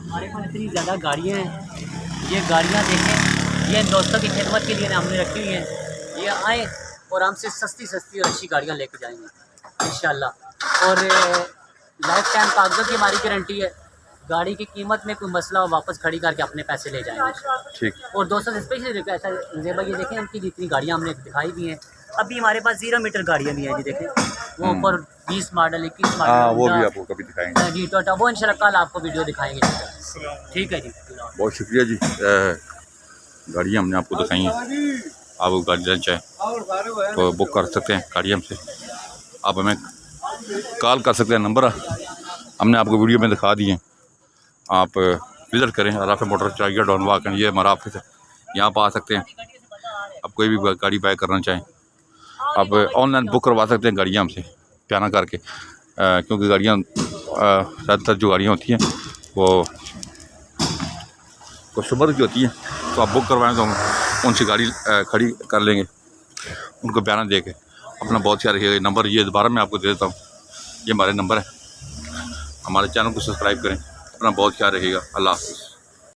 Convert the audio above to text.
हमारे पास इतनी ज़्यादा गाड़ियाँ हैं। ये गाड़ियाँ देखें, ये इन दोस्तों की खिदमत के लिए हमने रखी हुई हैं। ये आए और हमसे सस्ती सस्ती और अच्छी गाड़ियाँ लेके जाएंगे इंशाल्लाह। और लाइफ टाइम कागज़ों की हमारी गारंटी है। गाड़ी की कीमत में कोई मसला हो वापस खड़ी करके अपने पैसे ले जाएंगे। ठीक। और दोस्तों से स्पेशली रिक्वेस्ट है जेबा, ये देखें इनकी जितनी गाड़ियाँ हमने दिखाई भी हैं, अभी हमारे पास 0 मीटर गाड़ियाँ भी हैं जी। देखें वो ऊपर 20 मॉडल 21 हाँ, वो मॉडल भी आपको कभी दिखाएंगे जी। टोटा वो इंशाल्लाह कल आपको वीडियो दिखाएंगे। ठीक है जी। बहुत शुक्रिया जी। गाड़ियाँ हमने आपको दिखाई हैं। आप गाड़ी लेना चाहें तो बुक कर सकते हैं गाड़ी हमसे। आप हमें कॉल कर सकते हैं, नंबर हमने आपको वीडियो में दिखा दिए। आप विज़िट करें राफे मोटर चाहिए डॉन वाक, ये हमारा ऑफिस है, यहाँ पर आ सकते हैं। आप कोई भी गाड़ी बाय करना चाहें आप ऑनलाइन बुक करवा सकते हैं गाड़ियाँ हमसे प्याना करके, क्योंकि गाड़ियाँ ज़्यादातर जो गाड़ियाँ होती हैं वो कस्टमर की होती हैं, तो आप बुक करवाएं तो हम उनसे गाड़ी खड़ी कर लेंगे, उनको बयान दे के। अपना बहुत ख्याल रखिएगा। नंबर ये दोबारा मैं आपको दे देता हूँ, ये हमारे नंबर है। हमारे चैनल को सब्सक्राइब करें। अपना बहुत ख्याल रखिएगा। अल्लाह हाफ़िज़।